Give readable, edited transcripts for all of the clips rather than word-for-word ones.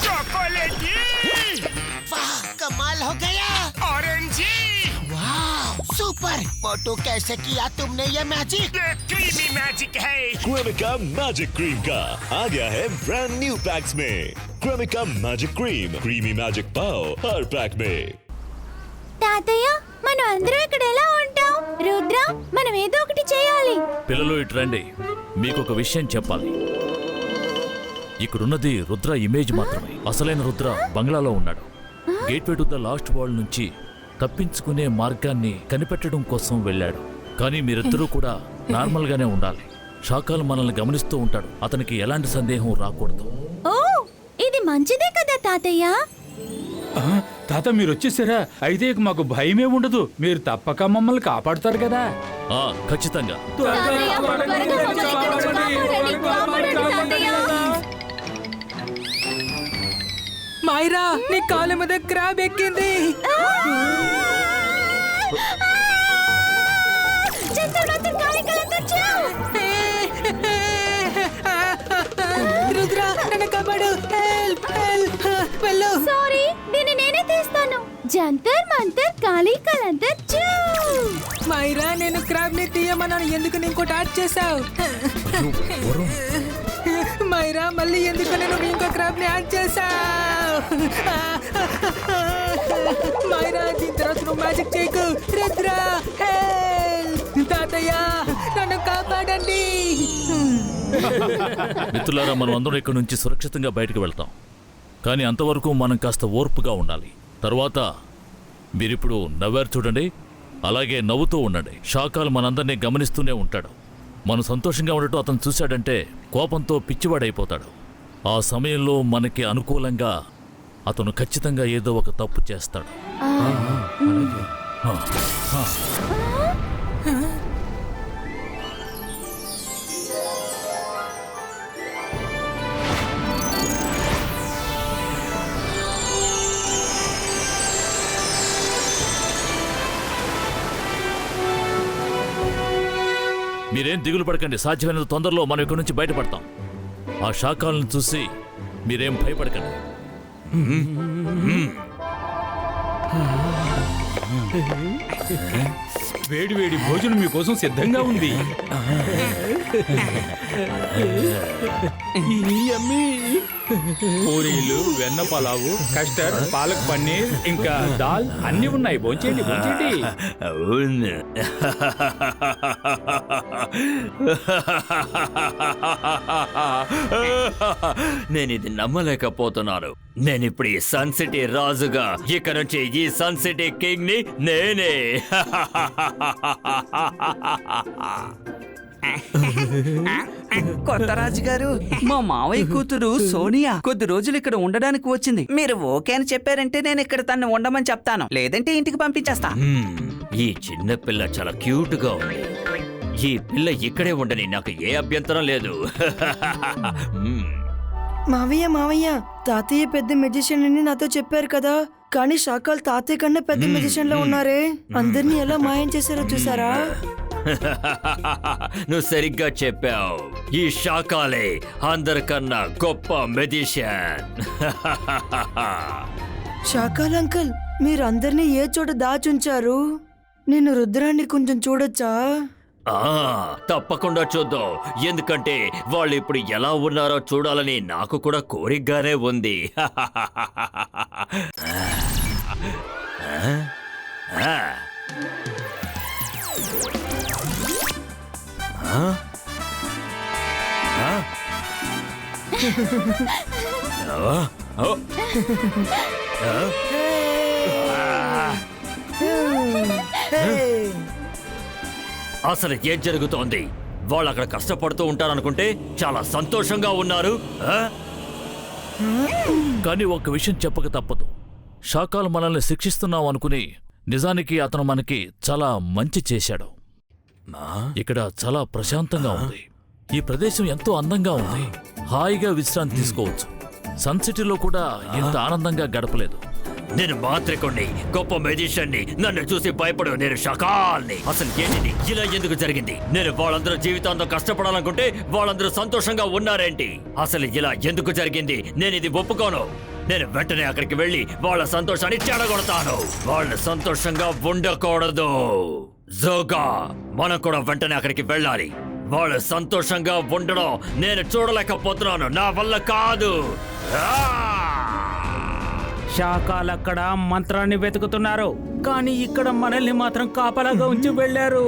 चॉकलेटी, वाह कमाल हो गया। ऑरेंजी, वाह सुपर। मोटू कैसे किया तुमने ये मैजिक? ये क्रीमी मैजिक है। क्रेमिका मैजिक क्रीम का आ गया है ब्रांड न्यू पैक्स में। Cremica magic cream, creamy magic पाओ हर पैक में। తాతయ్య మనం అందరం ఇక్కడ ఎలా ఉంటాం? రుద్ర మనం ఏదో ఒకటి చేయాలి. పిల్లలు ఇటు రండి, మీకు ఒక విషయం చెప్పాలి. ఇక్కడున్నది రుద్ర ఇమేజ్ మాత్రమే. అసలైన రుద్ర బంగ్లాలో ఉన్నాడు. Gateway to the last world నుంచి తప్పించుకునే మార్గాన్ని కనిపెట్టడం కోసం వెళ్ళాడు. కానీ మీరిద్దరూ కూడా నార్మల్ గానే ఉండాలి. షాకాలు మనల్ని గమనిస్తూ ఉంటాడు. అతనికి ఎలాంటి సందేహం రాకూడదు. ఓ ఇది మంచిదే కదా తాతయ్య. తాత మీరు వచ్చేసారా? అయితే ఇక మాకు భయమే ఉండదు. మీరు తప్పక మమ్మల్ని కాపాడుతారు కదా. ఖచ్చితంగా. మైరా నీ కాళ్ళ మీద క్రాబ్ ఎక్కింది. రుద్ర నన్ను కాపాడు. హెల్ప్ హెల్ప్ వెళ్ళు. సారీ దీన్ని నేనే తీస్తాను. జంతర్ మంతర్ కాళీ కలంతర్ చూ. మైరా నేను క్రాబ్ ని తీయమన్నాను, ఎందుకు ఇంకోటి యాడ్ చేసావు? మైరా మళ్ళీ ఎందుకు నేను ఇంకో క్రాబ్ ని యాడ్ చేసావు? మైరా దీని తర్వాత నువ్వు మ్యాజిక్ చేయకు. రుద్ర హెల్ప్. తాతయ్య నన్ను కాపాడండి. మిత్రులారా, మనం అందరం ఇక్కడి నుంచి సురక్షితంగా బయటకు వెళ్తాం. కానీ అంతవరకు మనం కాస్త ఓర్పుగా ఉండాలి. తర్వాత మీరిప్పుడు నవ్వారు చూడండి, అలాగే నవ్వుతూ ఉండండి. షాకాలు మనందరినీ గమనిస్తూనే ఉంటాడు. మనం సంతోషంగా ఉండటం అతను చూశాడంటే కోపంతో పిచ్చివాడైపోతాడు. ఆ సమయంలో మనకి అనుకూలంగా అతను ఖచ్చితంగా ఏదో ఒక తప్పు చేస్తాడు. మీరేం దిగులు పడకండి. సాధ్యమైనంత తొందరలో మనం ఇక్కడి నుంచి బయటపడతాం. ఆ శాఖలను చూసి మీరేం భయపడకండి. వేడి వేడి భోజనం మీకోసం సిద్ధంగా ఉంది. పూరీలు, వెన్న పలావు, కస్టర్డ్, పాలక్ పన్నీర్, ఇంకా దాల్ అన్ని ఉన్నాయి. భోంచేయండి భోంచేయండి. నేను ఇది నమ్మలేకపోతున్నాను. నేనిప్పుడు ఈ సన్ సిటీ రాజుగా, ఇక నుంచి ఈ సన్ సిటీ కింగ్ ని నేనే. కొత్త రాజుగారు, మా మావయ్య కూతురు సోనియా కొద్ది రోజులు ఇక్కడ ఉండడానికి వచ్చింది. మీరు ఓకే అని చెప్పారంటే నేను ఇక్కడ తను ఉండమని చెప్తాను, లేదంటే ఇంటికి పంపించేస్తా. ఈ చిన్న పిల్ల చాలా క్యూట్ గా ఉంది. ఈ పిల్ల ఇక్కడే ఉండని నాకు ఏ అభ్యంతరం లేదు. మావయ్య తాతయ్య పెద్ద మెజిషియన్ అని నాతో చెప్పారు కదా, కానీ శాకాలు తాతయ్య కన్నా పెద్ద మెజిషియన్ లో ఉన్నారే. అందరినీ ఎలా మాయం చేశారో చూసారా? నువ్వు సరిగ్గా చెప్పావు. ఈ శాకాలే అందరికన్నా గొప్ప మెజిషియన్. శాకాల్ అంకుల్, మీరు అందరినీ ఏ చోట దాచుంచారు? నేను రుద్రాన్ని కొంచెం చూడొచ్చా? తప్పకుండా చూద్దాం. ఎందుకంటే వాళ్ళు ఇప్పుడు ఎలా ఉన్నారో చూడాలని నాకు కూడా కోరికగానే ఉంది. అసలు ఏం జరుగుతోంది? వాళ్ళు అక్కడ కష్టపడుతూ ఉంటారనుకుంటే చాలా సంతోషంగా ఉన్నారు. కానీ ఒక విషయం చెప్పక తప్పదు. శాకాలు మనల్ని శిక్షిస్తున్నాం అనుకుని నిజానికి అతను మనకి చాలా మంచి చేశాడు. ఇక్కడ చాలా ప్రశాంతంగా ఉంది. ఈ ప్రదేశం ఎంతో అందంగా ఉంది. హాయిగా విశ్రాంతి తీసుకోవచ్చు. సన్ సిటీలో కూడా ఇంత ఆనందంగా గడపలేదు. నేను మాంత్రికుణ్ణి, గొప్ప మెజిషియన్ని. నన్ను చూసి భయపడు, నేను షకాల్ని. అసలు ఏంటిది? ఇలా ఎందుకు జరిగింది? నేను వాళ్ళందరూ జీవితాంతం కష్టపడాలనుకుంటే వాళ్ళందరూ సంతోషంగా ఉన్నారేంటి? అసలు ఇలా ఎందుకు జరిగింది? నేను ఇది ఒప్పుకోను. నేను వెంటనే అక్కడికి వెళ్ళి వాళ్ళ సంతోషాన్ని చెడగొడతాను. వాళ్ళు సంతోషంగా ఉండకూడదు. జోగా, మనం కూడా వెంటనే అక్కడికి వెళ్ళాలి. వాళ్ళు సంతోషంగా ఉండడం నేను చూడలేకపోతున్నాను. నా వల్ల కాదు. శాఖలక్కడ మంత్రాన్ని వెతుకుతున్నారు, కానీ ఇక్కడ మనల్ని మాత్రం కాపలాగా ఉంచి వెళ్ళారు.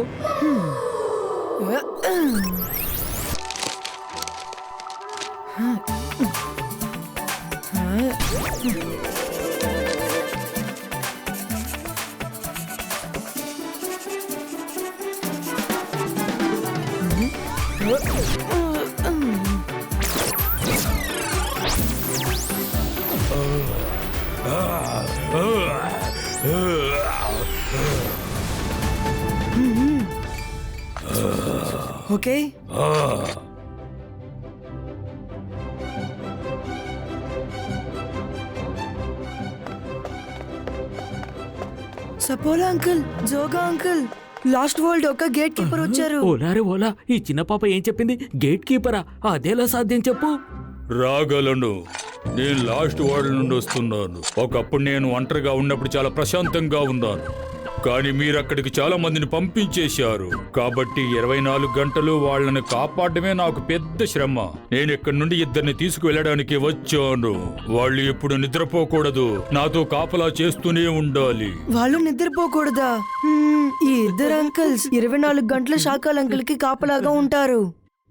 Okay, Saffola uncle, జోగా uncle, last world ఒక గేట్ కీపర్ వచ్చారు. ఓలారే ఓలా, ఈ చిన్న పాప ఏం చెప్పింది? గేట్ కీపరా? అదేలా సాధ్యం చెప్పు. రాగలను. నేను లాస్ట్ వరల్డ్ నుండి వస్తున్నాను. ఒకప్పుడు నేను ఒంటరిగా ఉన్నప్పుడు చాలా ప్రశాంతంగా ఉన్నాను, కానీ మీరు అక్కడికి చాలా మందిని పంపించేశారు. కాబట్టి 24 గంటలు వాళ్ళని కాపాడమే నాకు పెద్ద శ్రమ. నేను ఇక్కడి నుండి ఇద్దరిని తీసుకువెళ్ళడానికి వచ్చాను. వాళ్ళు ఎప్పుడు నిద్రపోకూడదు, నాతో కాపలా చేస్తూనే ఉండాలి. వాళ్ళు నిద్రపోకూడదా? ఈ ఇద్దరు అంకుల్స్ 24 గంటల శాఖల అంకుల్ కి కాపలాగా ఉంటారు.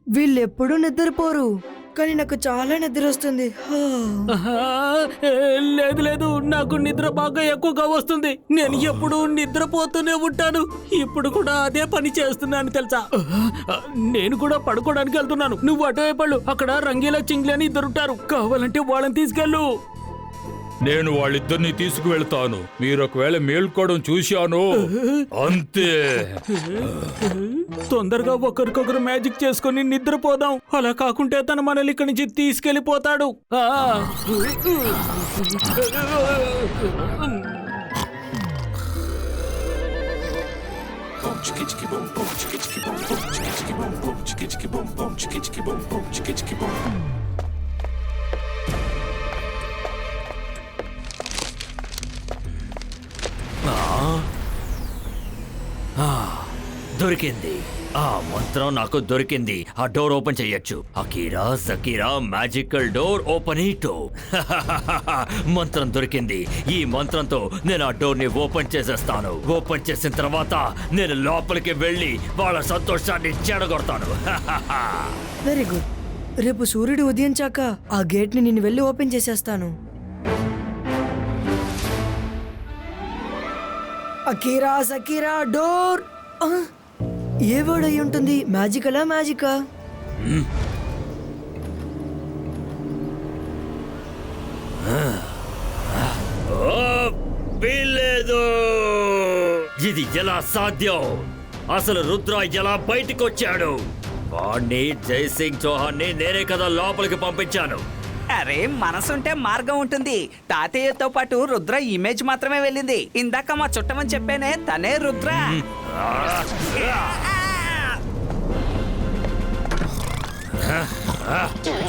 వీళ్ళెప్పుడు నిద్రపోరు, కానీ నాకు చాలా నిద్ర వస్తుంది. లేదు లేదు, నాకు నిద్ర బాగా ఎక్కువగా వస్తుంది. నేను ఎప్పుడు నిద్రపోతూనే ఉంటాను. ఇప్పుడు కూడా అదే పని చేస్తున్నాను తెలుసా. నేను కూడా పడుకోవడానికి వెళ్తున్నాను. నువ్వు అటువైపు వెళ్ళు. అక్కడ రంగీలా చింగ్లీ అని ఇద్దరుంటారు. కావాలంటే వాళ్ళని తీసుకెళ్ళు. నేను వాళ్ళిద్దరిని తీసుకువెళ్తాను. మీరు ఒకవేళ మేల్కోవడం చూశాను అంతే. తొందరగా ఒకరికొకరు మ్యాజిక్ చేసుకుని నిద్రపోదాం. అలా కాకుంటే తను మనల్ని ఇక్కడి నుంచి తీసుకెళ్లిపోతాడు. దొరికింది. ఆ మంత్రం నాకు దొరికింది. ఆ డోర్ ఓపెన్ చెయ్యొచ్చు. అకీరా జకీరా మ్యాజికల్ డోర్ ఓపెన్ ఇటు. మంత్రం దొరికింది. ఈ మంత్రంతో నేను ఆ డోర్ ని ఓపెన్ చేసేస్తాను. ఓపెన్ చేసిన తర్వాత నేను లోపలికి వెళ్ళి వాళ్ళ సంతోషాన్ని చెడగొడతాను. Very good. రేపు సూర్యుడు ఉదయించాక ఆ గేట్ ని నేను వెళ్ళి ఓపెన్ చేసేస్తాను. అకీరా సకీరా డోర్. ఏ వర్డ్ అయి ఉంటుంది? మ్యాజికలా మ్యాజికా? వీల్లేదు. ఇది ఎలా సాధ్యం? అసలు రుద్ర ఎలా బయటికి వచ్చాడు? వాణ్ణి జైసింగ్ చౌహాన్ని నేనే కదా లోపలికి పంపించాను. అరే, మనసుంటే మార్గం ఉంటుంది. తాతయ్యతో పాటు రుద్ర ఇమేజ్ మాత్రమే వెళ్ళింది. ఇందాక మా చుట్టమని చెప్పానే, తనే రుద్ర.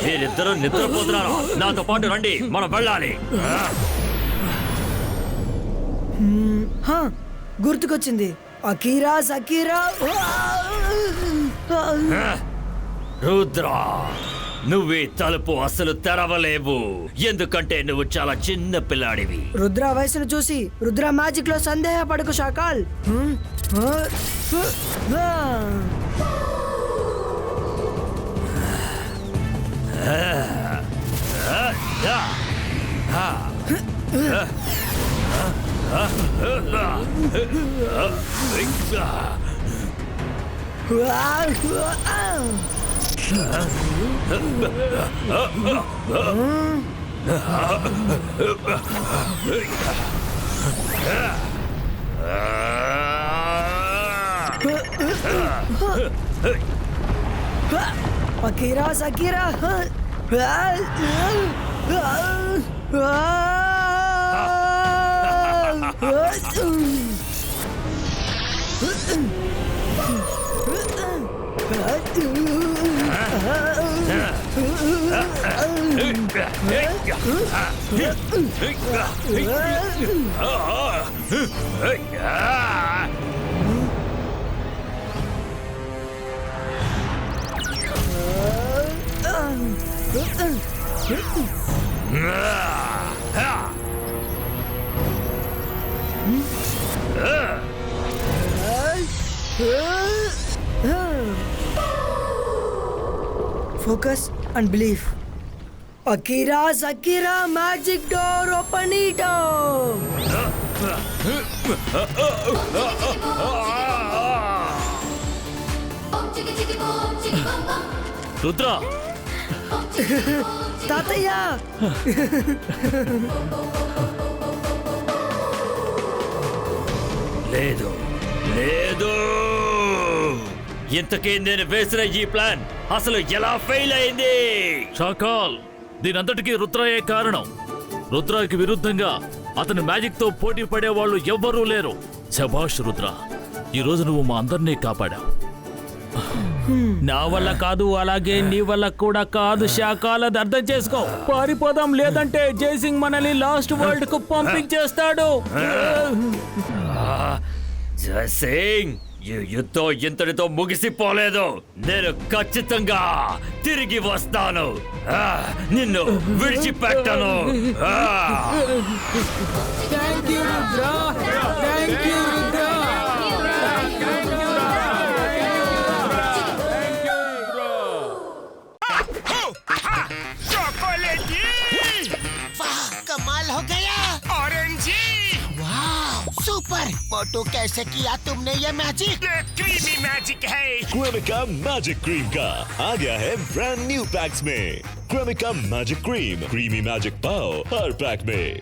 మీరిద్దరూ నిద్రపోతున్నారు. నాతో పాటు రండి, మనం వెళ్ళాలి. గుర్తుకొచ్చింది. అకీరా సకీరా. రుద్ర, నువ్వే తలుపు అసలు తెరవలేవు. ఎందుకంటే నువ్వు చాలా చిన్న పిల్లాడివి. రుద్ర వయసును చూసి రుద్ర మ్యాజిక్ లో సందేహపడకు Shakaal. Akira సకీరా. Focus and believe. Akira, magic door, open it up. Rudra తాతయ్య లేదు లేదు ఇంతకీ నేను వేసిన ఈ ప్లాన్ అసలు ఎలా ఫెయిల్ అయింది? షాకాల్ దీనంతటికీ రుద్రయే కారణం. రుద్రకి విరుద్ధంగా అతని మ్యాజిక్ తో పోటీ పడే వాళ్ళు ఎవ్వరూ లేరు. శభాష్ రుద్ర, ఈ రోజు నువ్వు మా అందరినీ కాపాడావు. నా వల్ల కాదు, అలాగే నీ వల్ల కూడా కాదు శాకాల్, అది అర్థం చేసుకో. పారిపోదాం, లేదంటే జైసింగ్ మనల్ని లాస్ట్ వరల్డ్ కు పంపించేస్తాడు. జైసింగ్, ఈ యుద్ధం ఇంతటితో ముగిసిపోలేదు. నేను ఖచ్చితంగా తిరిగి వస్తాను. నిన్ను విడిచిపెట్టను. चॉकलेटी वाह कमाल हो गया। ऑरेंजी वाह सुपर। मोटू कैसे किया तुमने ये मैजिक? ये क्रीमी मैजिक है। क्रेमिका मैजिक क्रीम का आ गया है ब्रांड न्यू पैक्स में। Cremica magic cream, creamy magic पाओ हर पैक में।